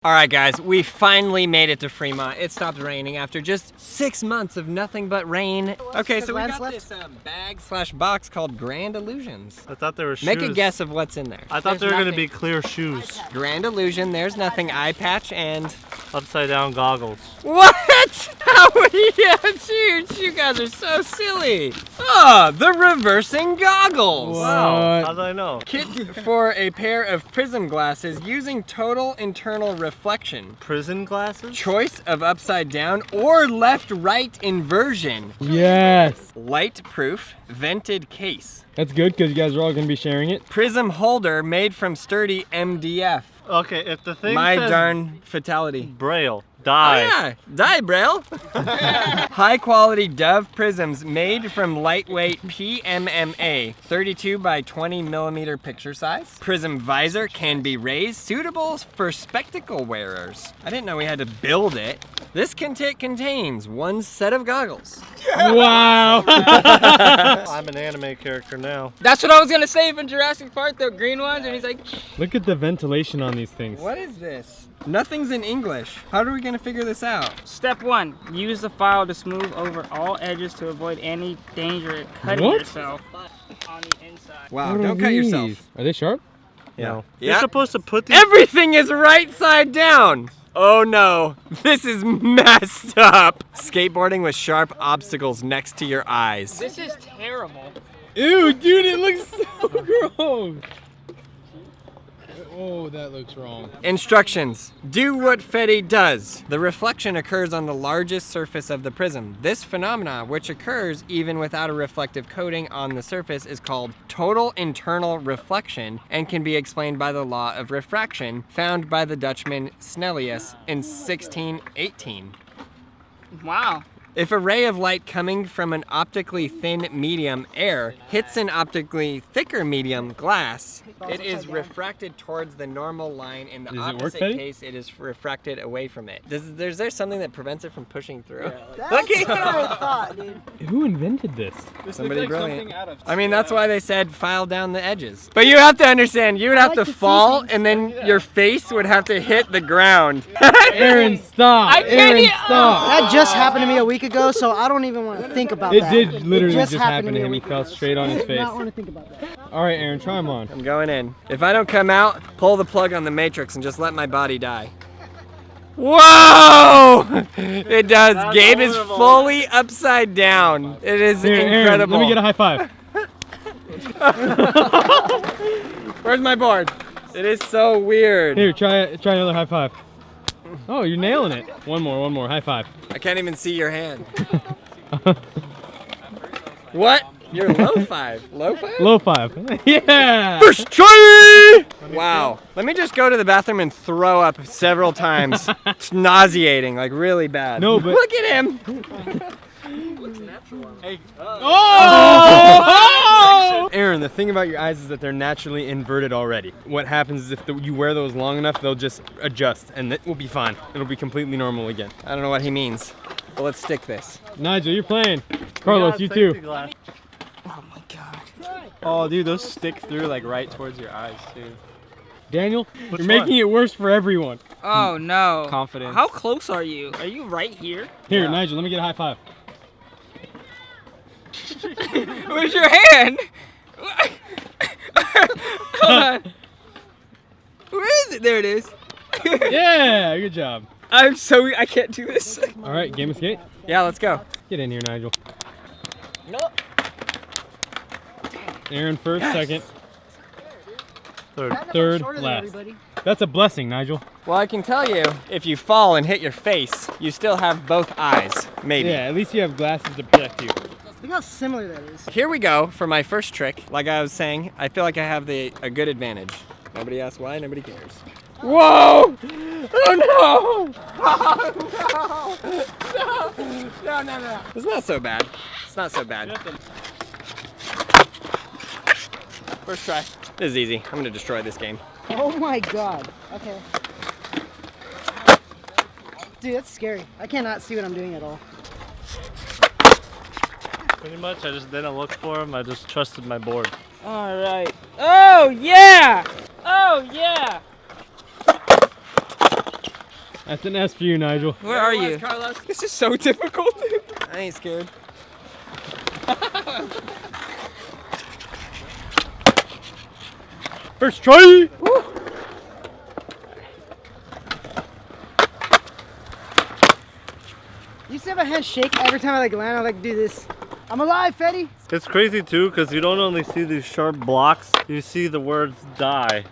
All right, guys, we finally made it to Fremont. It stopped raining after just 6 months of nothing but rain. Okay, so we got this bag/box called Grand Illusions. I thought they were shoes. Make a guess of what's in there. I thought they were going to be clear shoes. Grand Illusion, there's nothing. Eye patch and... upside down goggles. What? How would you? You guys are so silly. Oh, the reversing goggles. Wow, how did I know? Kit for a pair of prism glasses using total internal reflection. Prison glasses? Choice of upside down or left-right inversion. Yes. Light proof, vented case. That's good because you guys are all going to be sharing it. Prism holder made from sturdy MDF. Okay, if the thing My says darn fatality. Braille, die. Oh yeah, die Braille. High quality Dove prisms made from lightweight PMMA, 32 by 20 millimeter picture size. Prism visor can be raised, suitable for spectacle wearers. I didn't know we had to build it. This kit contains one set of goggles. Wow. I'm an anime character now. That's what I was gonna say from Jurassic Park, the green ones, and he's like... Look at the ventilation on these things. What is this? Nothing's in English. How are we gonna figure this out? Step 1, use the file to smooth over all edges to avoid any danger of cutting What? yourself on the inside. Wow, What are don't cut these? yourself. Are they sharp? No. Yeah. You're supposed to put these... Everything is right side down. Oh no, this is messed up. Skateboarding with sharp obstacles next to your eyes. This is terrible. Ew, dude, it looks so gross. Oh, that looks wrong. Instructions. Do what Fetty does. The reflection occurs on the largest surface of the prism. This phenomena, which occurs even without a reflective coating on the surface, is called total internal reflection and can be explained by the law of refraction found by the Dutchman Snellius in 1618. Wow. If a ray of light coming from an optically thin medium, air, hits an optically thicker medium, glass, it is refracted towards the normal line. In the opposite case, it is refracted away from it. Is there something that prevents it from pushing through? That's what I thought, dude. Who invented this? Somebody brilliant. I mean, that's why they said file down the edges. But you have to understand, you would have to fall and then your face would have to hit the ground. Aaron, stop. Aaron, stop. That just happened to me a week ago, so I don't even want to think about It that. did literally just happened happen to him. He fell straight on his I do face. not want to think about that. All right, Aaron, try them on. I'm going in. If I don't come out, pull the plug on the matrix and just let my body die. Whoa! It does. That's Gabe is horrible. fully upside down. It is Here, incredible. Aaron, let me get a high five. Where's my board? It is so weird. Here, try another high five. Oh, you're nailing it. One more. High five. I can't even see your hand. What? You're low five. Low five? Low five. Yeah. First try! Wow. Let me just go to the bathroom and throw up several times. It's nauseating, like really bad. No, but Look at him. Oh! Aaron, the thing about your eyes is that they're naturally inverted already. What happens is if you wear those long enough, they'll just adjust and it will be fine. It'll be completely normal again. I don't know what he means. But let's stick this. Nigel, you're playing. Carlos, you too. Oh my god. Oh, dude, those stick through like right towards your eyes, too. Daniel, Which you're making it worse for everyone. Oh no. Confidence. How close are you? Are you right here? Here, Nigel, let me get a high five. Where's your hand? Hold on. Where is it? There it is. Yeah, good job. I can't do this. All right, game of skate. Yeah, let's go. Get in here, Nigel. No. Aaron first, second, Third. third, last. That's a blessing, Nigel. Well, I can tell you, if you fall and hit your face, you still have both eyes, maybe. Yeah, at least you have glasses to protect you. Look how similar that is. Here we go for my first trick. Like I was saying, I feel like I have a good advantage. Nobody asks why, nobody cares. Whoa! Oh no! Oh no! No. It's not so bad. It's not so bad. First try. This is easy. I'm gonna destroy this game. Oh my god. Okay. Dude, that's scary. I cannot see what I'm doing at all. Pretty much, I just didn't look for them. I just trusted my board. All right. Oh yeah. Oh yeah. That's an S for you, Nigel. Where are you? Carlos? This is so difficult. I ain't scared. First try. Woo. You used to have a hand shake every time I like land. I like do this. I'm alive, Fetty. It's crazy too, because you don't only see these sharp blocks, you see the words die.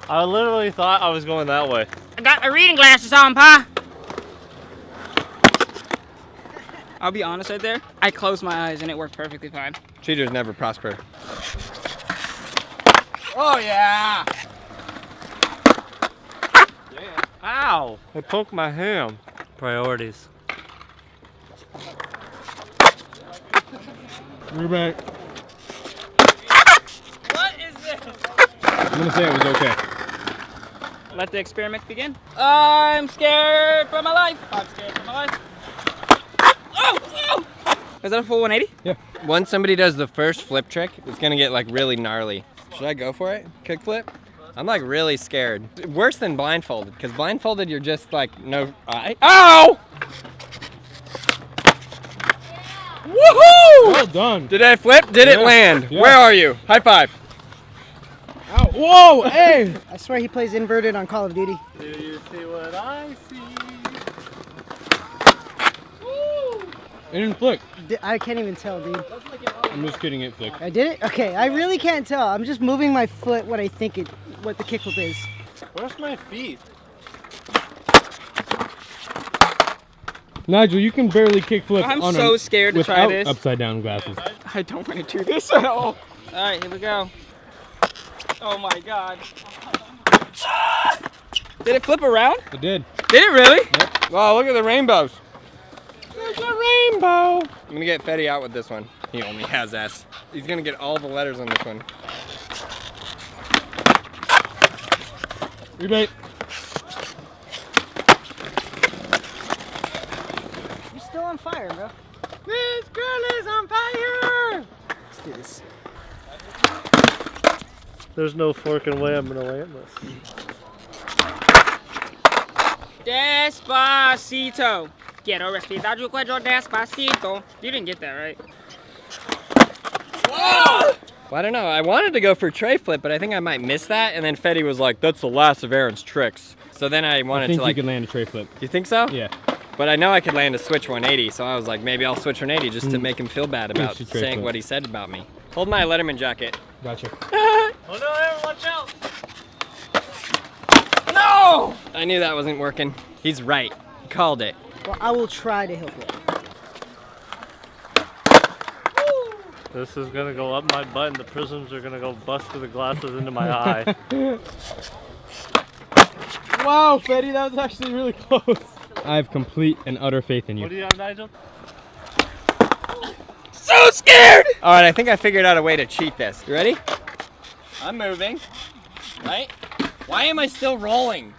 I literally thought I was going that way. I got my reading glasses on, Pa. I'll be honest right there. I closed my eyes and it worked perfectly fine. Cheaters never prosper. Oh yeah! Ow! I poked my ham. Priorities. We're back. What is this? I'm gonna say it was okay. Let the experiment begin. I'm scared for my life. I'm scared for my life. Oh! Oh! Is that a full 180? Yeah. Once somebody does the first flip trick, it's gonna get like really gnarly. Should I go for it? Kick flip? I'm like really scared. Worse than blindfolded, because blindfolded you're just like no eye. Ow! Woohoo! Well done. Did I flip? Did it Yeah. land? Yeah. Where are you? High five. Ow. Whoa! Hey! I swear he plays inverted on Call of Duty. Do you see what I see? It didn't flick. I can't even tell, dude. I'm just kidding. It flicked. I did it? Okay, I really can't tell. I'm just moving my foot what I think what the kickflip is. Where's my feet? Nigel, you can barely kickflip. I'm on so scared to try without this. upside down glasses. I don't want to do this at all. All right, here we go. Oh my God. Did it flip around? It did. Did it really? Wow, look at the rainbows. There's a rainbow. I'm gonna get Fetty out with this one. He only has S. He's gonna get all the letters on this one. Rebate. You're still on fire, bro. This girl is on fire! Let's do this. There's no forking way I'm gonna land this. Despacito. Quiero respirar tu cuello despacito. You didn't get that right. Well, I don't know. I wanted to go for tray flip, but I think I might miss that. And then Fetty was like, "That's the last of Aaron's tricks." So then I I wanted think to like. you could land a tray flip. You think so? Yeah. But I know I could land a switch 180, so I was like, maybe I'll switch 180 just to make him feel bad about should tray saying flip. what he said about me. Hold my Letterman jacket. Gotcha. Oh no, Aaron, watch out! No! I knew that wasn't working. He's right. He called it. Well, I will try to help it. This is gonna go up my butt and the prisms are gonna go bust through the glasses into my eye. Wow, Fetty, that was actually really close. I have complete and utter faith in What do you. you have, Nigel? So scared! All right, I think I figured out a way to cheat this. You ready? I'm moving. Right? Why am I still rolling?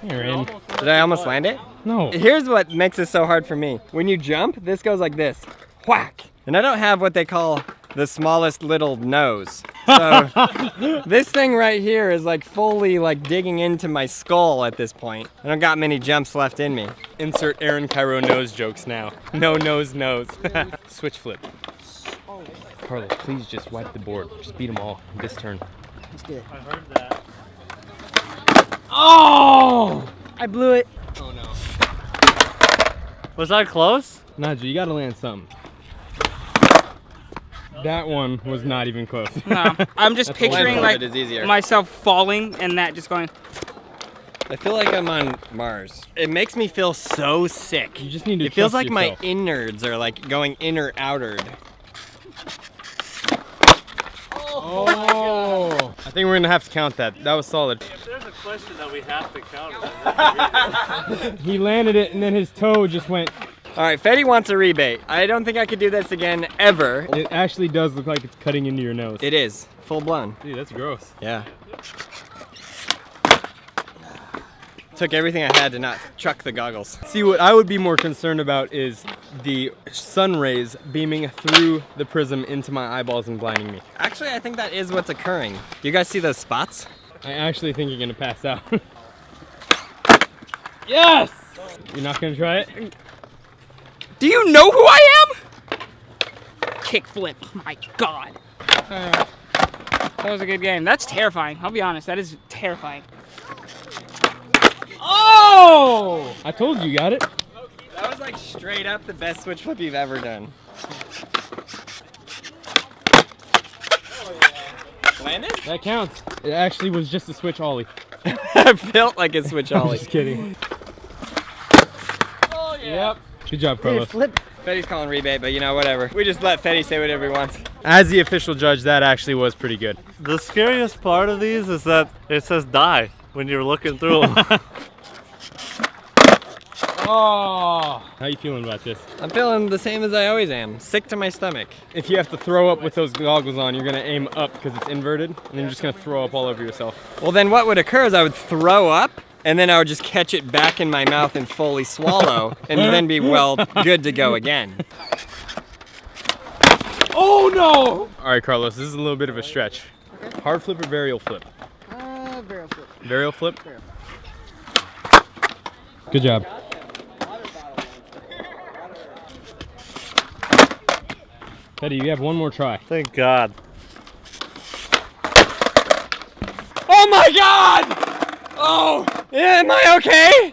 You're in. Did I almost land it? No. Here's what makes this so hard for me. When you jump, this goes like this. Whack! And I don't have what they call the smallest little nose. So this thing right here is like fully like digging into my skull at this point. I don't got many jumps left in me. Insert Aaron Kyro nose jokes now. No nose nose. Switch flip. Carlos, please just wipe the board. Just beat them all this turn. Let's do it. I heard that. Oh! I blew it. Oh no. Was I close? Nigel, you gotta land something. That one was not even close. No, I'm just picturing like Blindfolded is easier. myself falling and that just going. I feel like I'm on Mars. It makes me feel so sick. You just need to It feels trust like my yourself. innards are like going inner outered. Oh! I think we're gonna have to count that. That was solid. If there's a question that we have to counter, He landed it and then his toe just went. All right, Fetty wants a rebate. I don't think I could do this again ever. It actually does look like it's cutting into your nose. It is full blown. Dude, that's gross. Yeah. took everything I had to not chuck the goggles. See, what I would be more concerned about is the sun rays beaming through the prism into my eyeballs and blinding me. Actually, I think that is what's occurring. Do you guys see those spots? I actually think you're gonna pass out. Yes! You're not gonna try it? Do you know who I am? Kickflip. Oh my God. That was a good game. That's terrifying. I'll be honest. That is terrifying. Oh! I told you got it. That was like straight up the best switch flip you've ever done. Landed? That counts. It actually was just a switch ollie. I felt like a switch ollie. Just kidding. Oh, yeah. Yep. Good job, Did Carlos. it flip? Fetty's calling rebate, but you know, whatever. We just let Fetty say whatever he wants. As the official judge, that actually was pretty good. The scariest part of these is that it says die when you're looking through them. Oh! How you feeling about this? I'm feeling the same as I always am. Sick to my stomach. If you have to throw up with those goggles on, you're gonna aim up because it's inverted, and then you're just gonna throw up all over yourself. Well, then what would occur is I would throw up, and then I would just catch it back in my mouth and fully swallow, and then be, well, good to go again. Oh no! All right, Carlos, this is a little bit of a stretch. Okay. Hard flip or varial flip? Barrel flip. Varial flip? Good job. Teddy, you have one more try. Thank God. Oh my God! Oh, am I okay?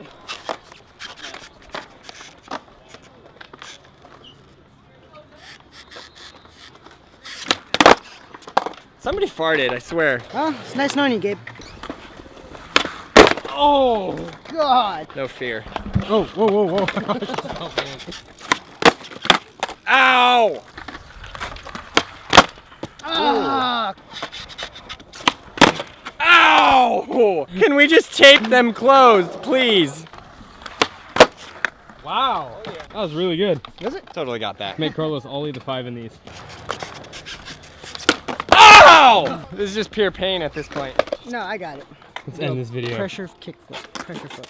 Somebody farted, I swear. Oh, it's nice knowing you, Gabe. Oh! God. No fear. Oh, whoa, whoa, whoa. Ow! Ah! Ow! Can we just tape them closed, please? Wow. That was really good. Totally got that. Make Carlos ollie the 5 in these. Ow! This is just pure pain at this point. No, I got it. Let's end this video. Pressure kick flip. Pressure flip.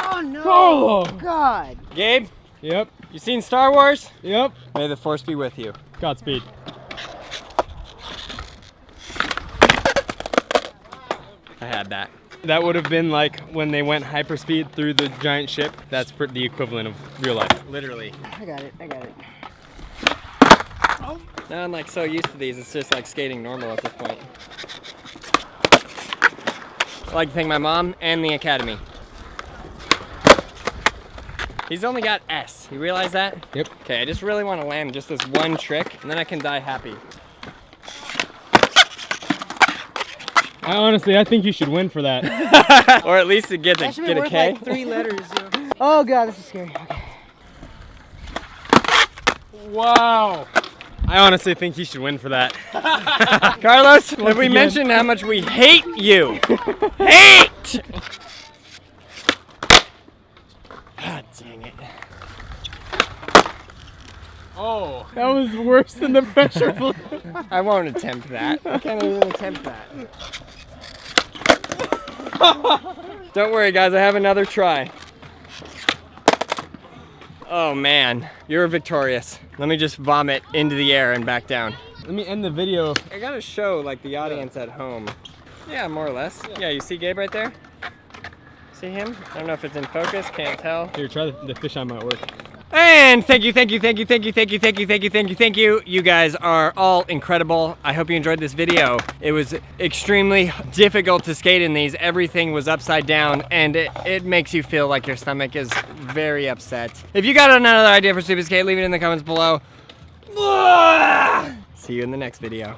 Oh no! Carlo! God. Gabe, Yep. you seen Star Wars? Yep. May the Force be with you. Godspeed. I had that. That would have been like when they went hyperspeed through the giant ship. That's the equivalent of real life. Literally. I got it. I got it. Now I'm like so used to these, it's just like skating normal at this point. I'd like to thank my mom and the academy. He's only got S. You realize that? Yep. Okay, I just really want to land just this one trick, and then I can die happy. I think you should win for that. Or at least to get That should be a worth K. like 3 letters. Oh God, this is scary. Okay. Wow. I honestly think he should win for that. Carlos, have we again. mentioned how much we hate you? Hate! God dang it. Oh. That was worse than the pressure flip. I won't attempt that. I can't even attempt that. Don't worry, guys, I have another try. Oh man, you're victorious. Let me just vomit into the air and back down. Let me end the video. I gotta show like the audience at home. Yeah, more or less. Yeah, you see Gabe right there? See him? I don't know if it's in focus, can't tell. Here, try the fisheye might work. And thank you. You guys are all incredible. I hope you enjoyed this video. It was extremely difficult to skate in these. Everything was upside down, and it makes you feel like your stomach is very upset. If you got another idea for Stupid Skate, leave it in the comments below. See you in the next video.